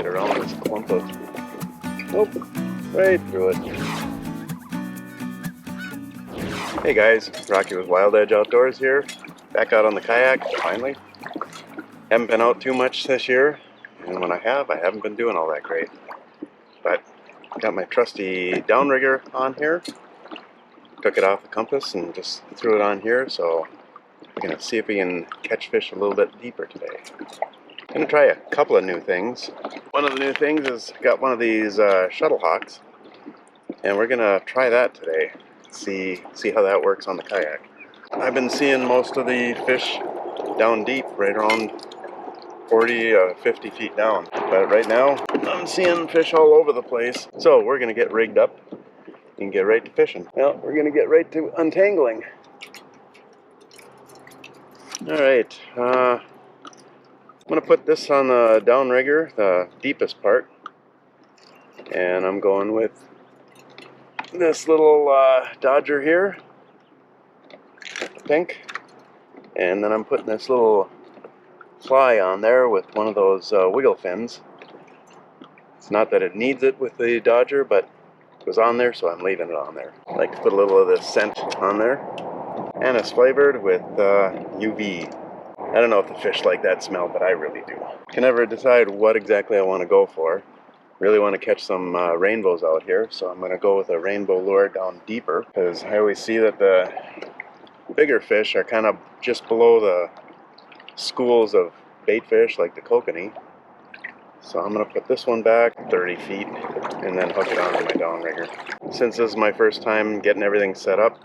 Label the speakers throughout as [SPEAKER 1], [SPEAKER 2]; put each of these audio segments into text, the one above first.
[SPEAKER 1] get around this clump of... Nope, right through it. Hey guys, Rocky with Wild Edge Outdoors here. Back out on the kayak, finally. Haven't been out too much this year, and when I haven't been doing all that great. But got my trusty downrigger on here. Took it off the compass and just threw it on here, so we're gonna see if we can catch fish a little bit deeper today. I'm gonna try a couple of new things. One of the new things is got one of these Shuttle Hawks, and we're gonna try that today. See how that works on the kayak. I've been seeing most of the fish down deep, right around 40, 50 feet down. But right now, I'm seeing fish all over the place. So we're gonna get rigged up and get right to fishing. Well, we're gonna get right to untangling. All right, I'm gonna put this on the downrigger, the deepest part. And I'm going with this little Dodger here, pink. And then I'm putting this little fly on there with one of those wiggle fins. It's not that it needs it with the Dodger, but it was on there, so I'm leaving it on there. I like to put a little of this scent on there. And it's flavored with UV. I don't know if the fish like that smell, but I really do. Can never decide what exactly I want to go for. Really want to catch some rainbows out here, so I'm going to go with a rainbow lure down deeper, because I always see that the bigger fish are kind of just below the schools of bait fish like the kokanee. So I'm going to put this one back 30 feet and then hook it onto my downrigger. Since this is my first time getting everything set up,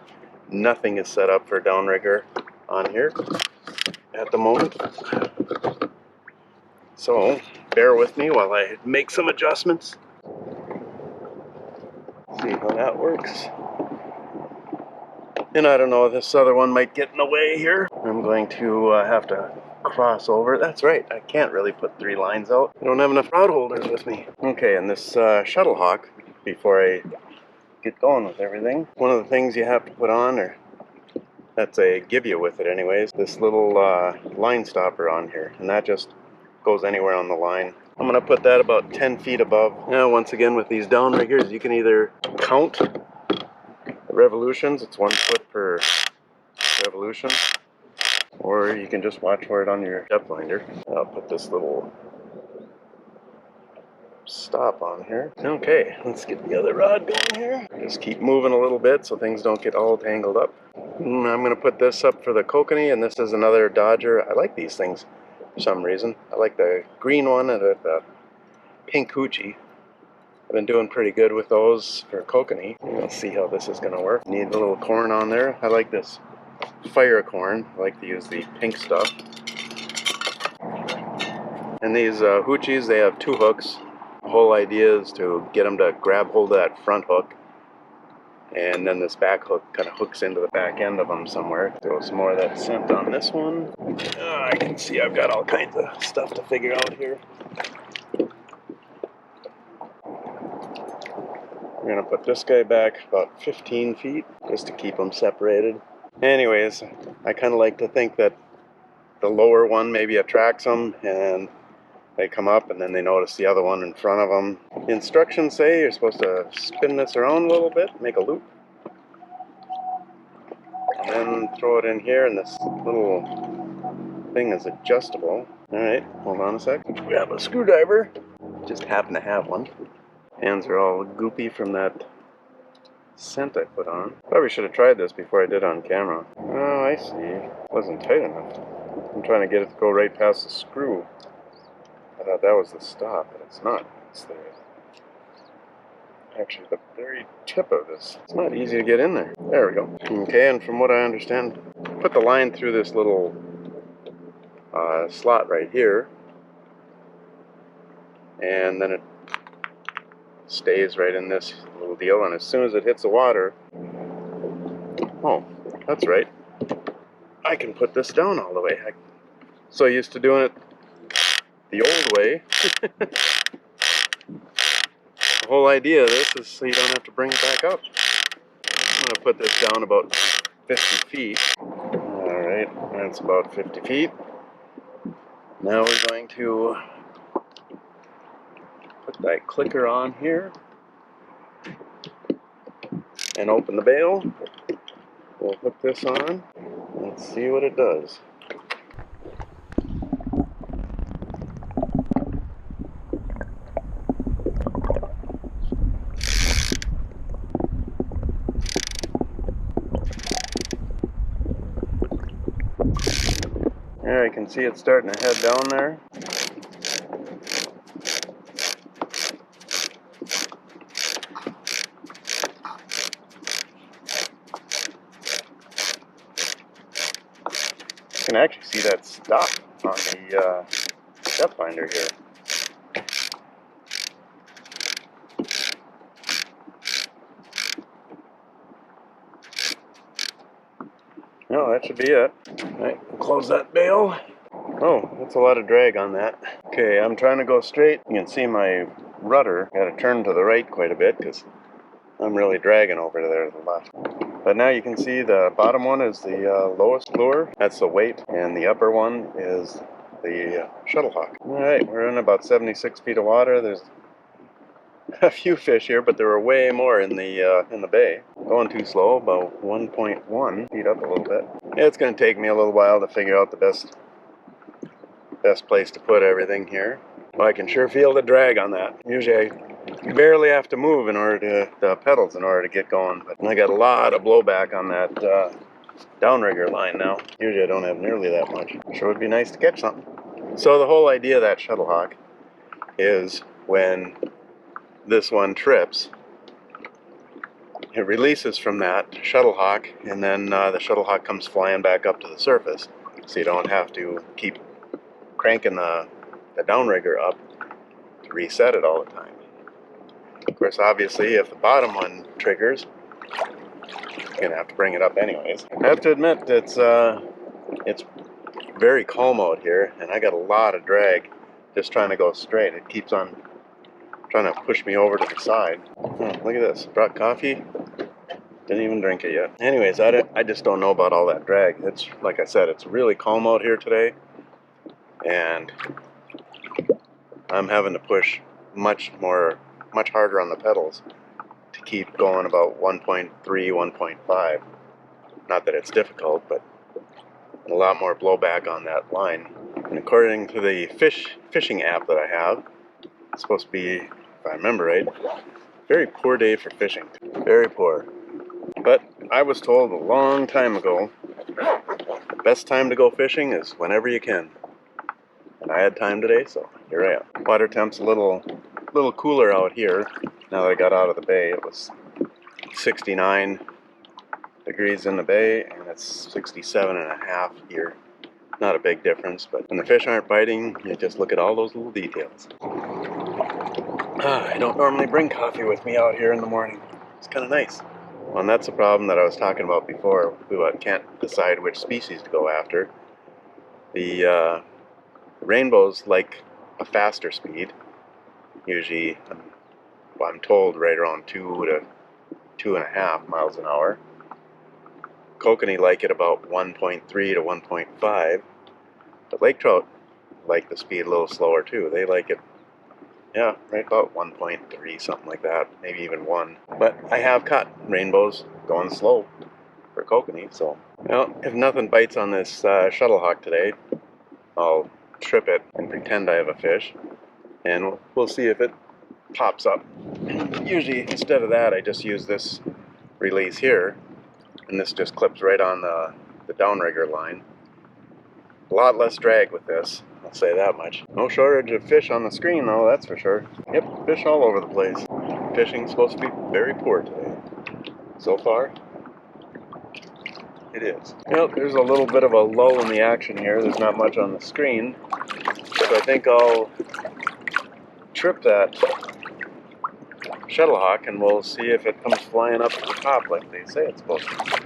[SPEAKER 1] nothing is set up for downrigger on here at the moment. So bear with me while I make some adjustments. See how that works. And I don't know, this other one might get in the way here. I'm going to have to cross over. That's right, I can't really put 3 lines out. I don't have enough rod holders with me. Okay, and this Shuttle Hawk, before I get going with everything, one of the things you have to put on, or that's they give you with it anyways, this little line stopper on here, and that just goes anywhere on the line. I'm going to put that about 10 feet above. Now, once again, with these downriggers, you can either count revolutions, it's 1 foot per revolution, or you can just watch for it on your depth finder. I'll put this little stop on here. Okay, let's get the other rod going here. Just keep moving a little bit so things don't get all tangled up. I'm going to put this up for the kokanee, and this is another Dodger. I like these things for some reason. I like the green one and the pink hoochie. I've been doing pretty good with those for kokanee. We'll see how this is going to work. Need a little corn on there. I like this fire corn. I like to use the pink stuff. And these hoochies, they have 2 hooks. The whole idea is to get them to grab hold of that front hook, and then this back hook kind of hooks into the back end of them somewhere. Throw some more of that scent on this one. I can see I've got all kinds of stuff to figure out here. We're going to put this guy back about 15 feet just to keep them separated. Anyways, I kind of like to think that the lower one maybe attracts them and they come up and then they notice the other one in front of them. The instructions say you're supposed to spin this around a little bit, make a loop, and then throw it in here, and this little thing is adjustable. Alright, hold on a sec. Grab a screwdriver. Just happen to have one. Hands are all goopy from that scent I put on. Probably should have tried this before I did on camera. Oh, I see. Wasn't tight enough. I'm trying to get it to go right past the screw. I thought that was the stop, but it's not. It's actually the very tip of this. It's not easy to get in there. There we go. Okay, and from what I understand, put the line through this little slot right here, and then it stays right in this little deal, and as soon as it hits the water, oh, that's right, I can put this down all the way. I'm so used to doing it the old way. The whole idea of this is so you don't have to bring it back up. I'm going to put this down about 50 feet. Alright, that's about 50 feet. Now we're going to I click her on here and open the bail. We'll hook this on. Let's see what it does. There, I can see it starting to head down there. You can actually see that stop on the depth finder here. No, that should be it. Alright, we'll close that bail. Oh, that's a lot of drag on that. Okay, I'm trying to go straight. You can see my rudder got to turn to the right quite a bit because I'm really dragging over there to the left. But now you can see the bottom one is the lowest lure. That's the weight. And the upper one is the Shuttle Hawk. Alright, we're in about 76 feet of water. There's a few fish here, but there were way more in the bay. Going too slow, about 1.1 feet up a little bit. It's going to take me a little while to figure out the best place to put everything here. Well, I can sure feel the drag on that. Usually I barely have to move in order to the pedals in order to get going, but I got a lot of blowback on that downrigger line now. Usually I don't have nearly that much. Sure would be nice to catch something. So the whole idea of that Shuttle Hawk is when this one trips, it releases from that Shuttle Hawk, and then the Shuttle Hawk comes flying back up to the surface, so you don't have to keep cranking the downrigger up to reset it all the time. Of course, obviously, if the bottom one triggers, you're gonna have to bring it up anyways. I have to admit, it's very calm out here, and I got a lot of drag just trying to go straight. It keeps on trying to push me over to the side. Oh, look at this. Brought coffee. Didn't even drink it yet. Anyways, I just don't know about all that drag. It's, like I said, it's really calm out here today, and I'm having to push much harder on the pedals to keep going about 1.3, 1.5. Not that it's difficult, but a lot more blowback on that line. And according to the fishing app that I have, it's supposed to be, if I remember right, very poor day for fishing. Very poor. But I was told a long time ago, the best time to go fishing is whenever you can. And I had time today, so here I am. Water temp's a little cooler out here. Now that I got out of the bay, it was 69 degrees in the bay, and it's 67 and a half here. Not a big difference, but when the fish aren't biting, you just look at all those little details. I don't normally bring coffee with me out here in the morning. It's kind of nice. Well, and that's the problem that I was talking about before. We can't decide which species to go after. The rainbows like a faster speed. Usually, I'm told right around 2 to 2.5 miles an hour. Kokanee like it about 1.3 to 1.5. But lake trout like the speed a little slower too. They like it, yeah, right about 1.3, something like that, maybe even 1. But I have caught rainbows going slow for kokanee, so well, if nothing bites on this Shuttle Hawk today, I'll trip it and pretend I have a fish, and we'll see if it pops up. Usually, instead of that, I just use this release here, and this just clips right on the downrigger line. A lot less drag with this, I'll say that much. No shortage of fish on the screen though, that's for sure. Yep, fish all over the place. Fishing's supposed to be very poor today. So far, it is. Well, there's a little bit of a lull in the action here. There's not much on the screen. So I think I'll trip that Shuttle Hawk and we'll see if it comes flying up to the top like they say it's supposed to.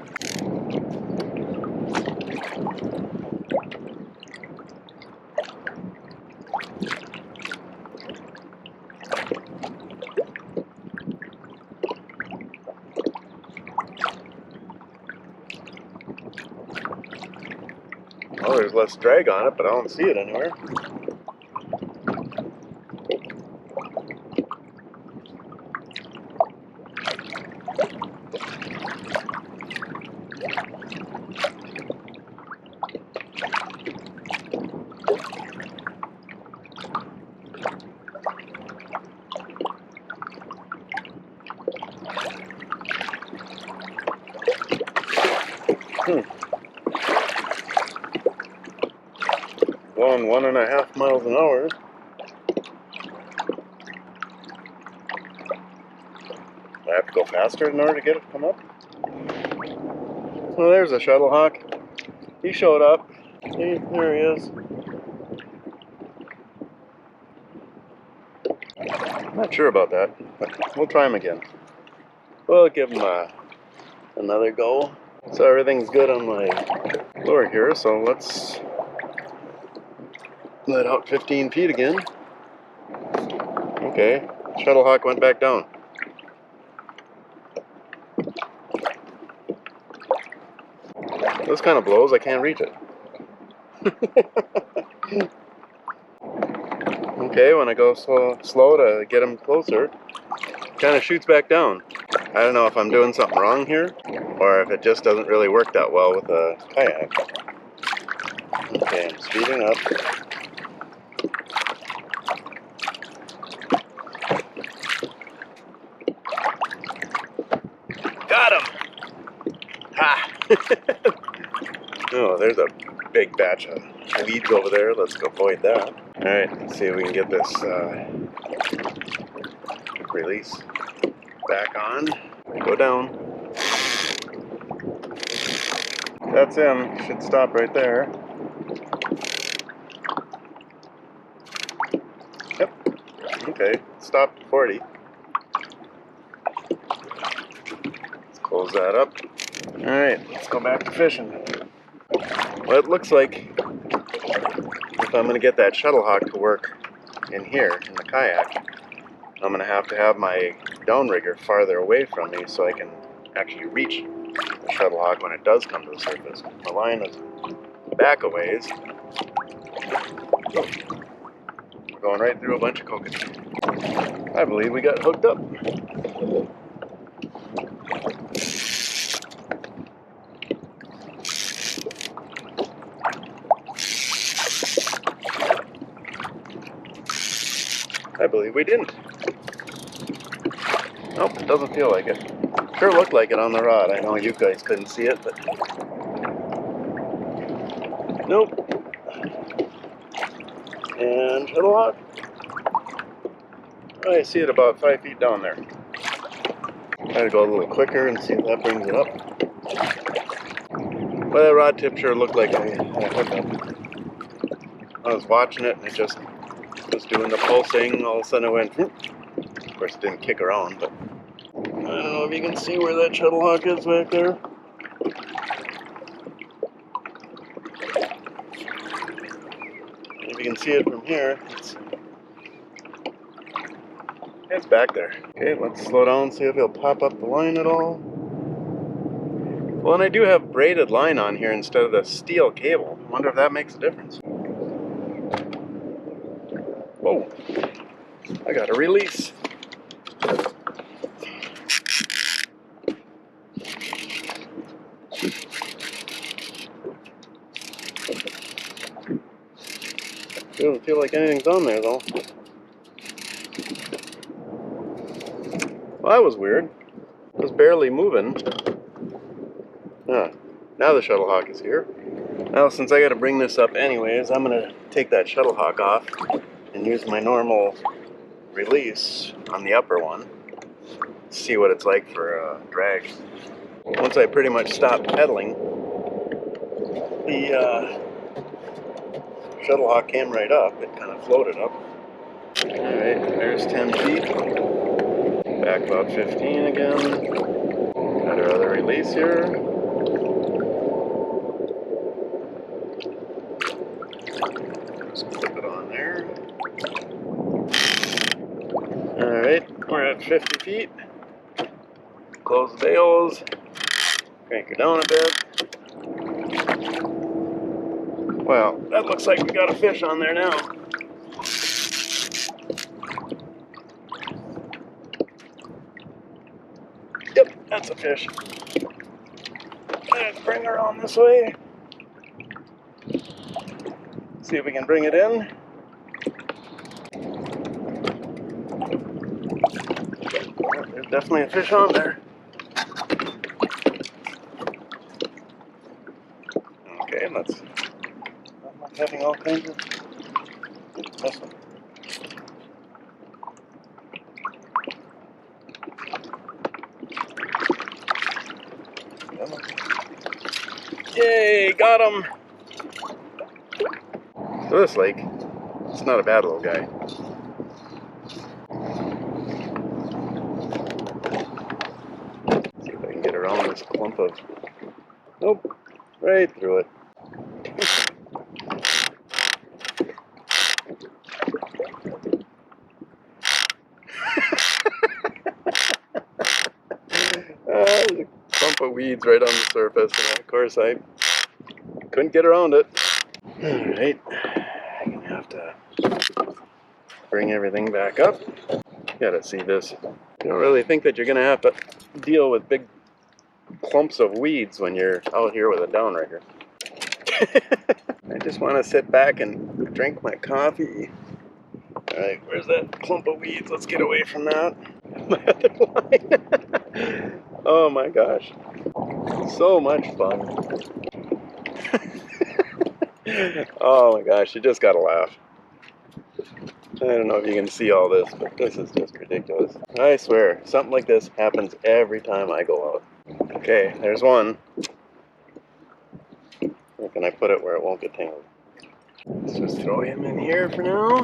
[SPEAKER 1] Well, there's less drag on it, but I don't see it anywhere. Blowing 1.5 miles an hour. I have to go faster in order to get it to come up. Well, there's a Shuttle Hawk. He showed up. See, there he is. I'm not sure about that, but we'll try him again. We'll give him another go. So everything's good on my lure here, so let's let out 15 feet again. Okay, Shuttle Hawk went back down. This kind of blows, I can't reach it. Okay, when I go slow to get him closer, it kind of shoots back down. I don't know if I'm doing something wrong here, or if it just doesn't really work that well with a kayak. Okay, I'm speeding up. Got him! Ha! Oh, there's a big batch of weeds over there. Let's go avoid that. Alright, let's see if we can get this release back on. Go down. That's him. Should stop right there. Yep. Okay, stopped at 40. Let's close that up. Alright, let's go back to fishing. Well, it looks like if I'm going to get that Shuttle Hawk to work in here, in the kayak, I'm going to have my downrigger farther away from me so I can actually reach the Shuttle Hawk when it does come to the surface. The line is back a ways. Oh, we're going right through a bunch of coconuts. I believe we got hooked up. I believe we didn't. Nope, it doesn't feel like it. Sure looked like it on the rod. I know you guys couldn't see it, but nope. And Shuttle Hawk. I see it about 5 feet down there. Try to go a little quicker and see if that brings it up. Well, that rod tip sure looked like a hookup. I was watching it and it just was doing the pulsing. All of a sudden it went, whoop. Of course it didn't kick around, but I don't know if you can see where that Shuttle Hawk is back there. If you can see it from here, it's back there. Okay, let's slow down, see if he'll pop up the line at all. Well, and I do have braided line on here instead of the steel cable. I wonder if that makes a difference. Whoa, I got a release. Doesn't feel like anything's on there though. Well, that was weird. It was barely moving. Now the Shuttle Hawk is here. Now, since I got to bring this up anyways, I'm going to take that Shuttle Hawk off and use my normal release on the upper one. See what it's like for drag. Once I pretty much stopped pedaling, the Shuttle Hawk came right up. It kind of floated up. Alright, there's 10 feet. Back about 15 again. Got our other release here. Just clip it on there. Alright, we're at 50 feet. Close the bails. Crank her down a bit. Well, that looks like we got a fish on there now. Yep, that's a fish. Let's bring her on this way. See if we can bring it in. There's definitely a fish on there. having all kinds of... This one. Yay, got him! So this lake, it's not a bad little guy. See if I can get around this clump of... Nope, right through it. There's a clump of weeds right on the surface, and of course I couldn't get around it. Alright, I'm gonna have to bring everything back up. Gotta see this. You don't really think that you're gonna have to deal with big clumps of weeds when you're out here with a downrigger. I just want to sit back and drink my coffee. Alright, where's that clump of weeds? Let's get away from that. My other line. Oh my gosh. So much fun. Oh my gosh, you just gotta laugh. I don't know if you can see all this, but this is just ridiculous. I swear, something like this happens every time I go out. Okay, there's one. Where can I put it where it won't get tangled? Let's just throw him in here for now.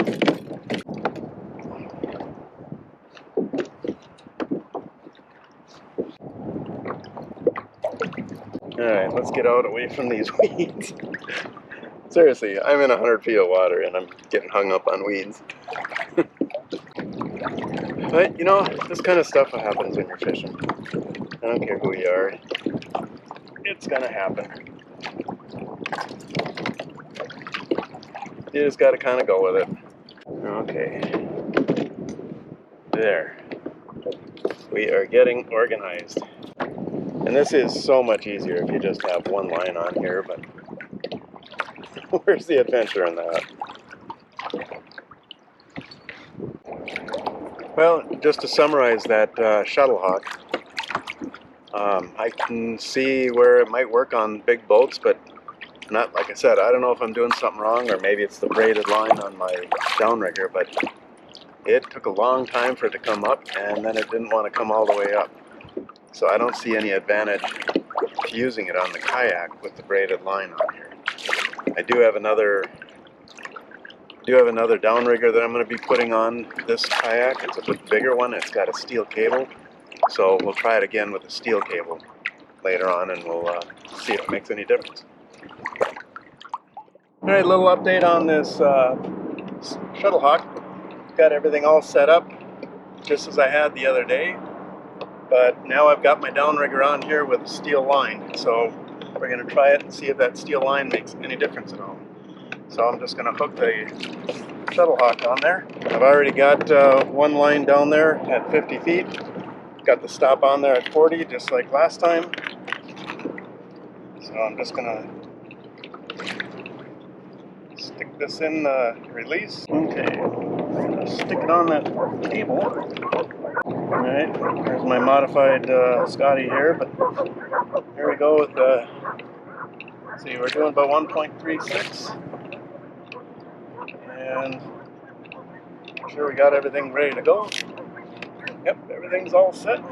[SPEAKER 1] Alright, let's get out away from these weeds. Seriously, I'm in 100 feet of water and I'm getting hung up on weeds. But, you know, this kind of stuff happens when you're fishing. I don't care who you are. It's gonna happen. You just gotta kind of go with it. Okay. There. We are getting organized. And this is so much easier if you just have one line on here, but where's the adventure in that? Well, just to summarize that Shuttle Hawk, I can see where it might work on big boats, but not, like I said, I don't know if I'm doing something wrong, or maybe it's the braided line on my downrigger, but it took a long time for it to come up, and then it didn't want to come all the way up. So I don't see any advantage to using it on the kayak with the braided line on here. I do have another downrigger that I'm going to be putting on this kayak. It's a bit bigger one. It's got a steel cable. So we'll try it again with a steel cable later on, and we'll see if it makes any difference. Alright, little update on this Shuttle Hawk. Got everything all set up just as I had the other day. But now I've got my downrigger on here with a steel line. So we're going to try it and see if that steel line makes any difference at all. So I'm just going to hook the Shuttle Hawk on there. I've already got one line down there at 50 feet. Got the stop on there at 40, just like last time. So I'm just going to stick this in the release. Okay, I'm going to stick it on that cable. Alright, there's my modified Scotty here, but here we go with the, let's see, we're doing about 1.36. And I'm sure we got everything ready to go. Yep, everything's all set.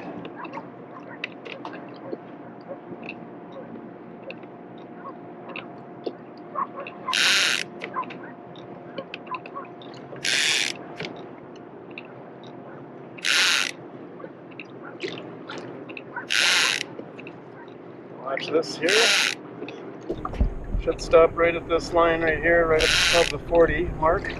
[SPEAKER 1] Watch this here. Should stop right at this line right here, right above the 40 mark.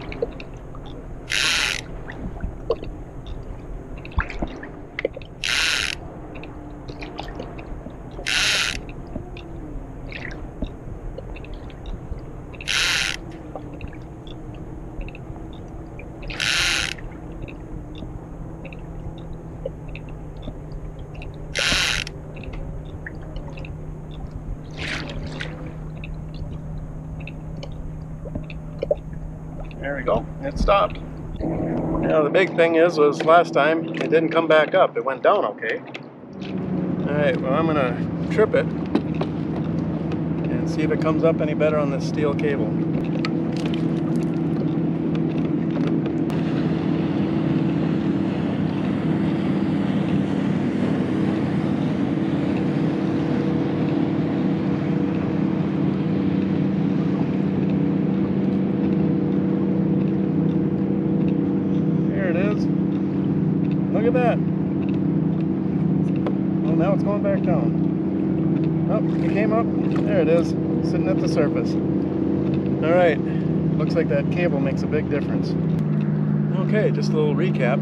[SPEAKER 1] There we go, it stopped. Now the big thing was last time it didn't come back up, it went down okay. Alright, well I'm gonna trip it and see if it comes up any better on this steel cable. at that. Well, now it's going back down. Oh, it came up. There it is, sitting at the surface. All right, looks like that cable makes a big difference. Okay, just a little recap.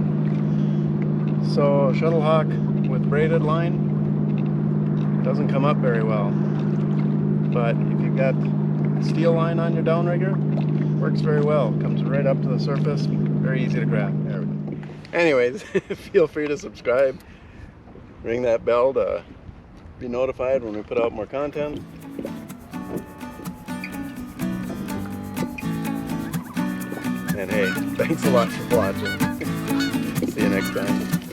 [SPEAKER 1] So Shuttle Hawk with braided line doesn't come up very well, but if you've got steel line on your downrigger, works very well. Comes right up to the surface, very easy to grab. There we go. Anyways, feel free to subscribe, ring that bell to be notified when we put out more content. And hey, thanks a lot for watching. See you next time.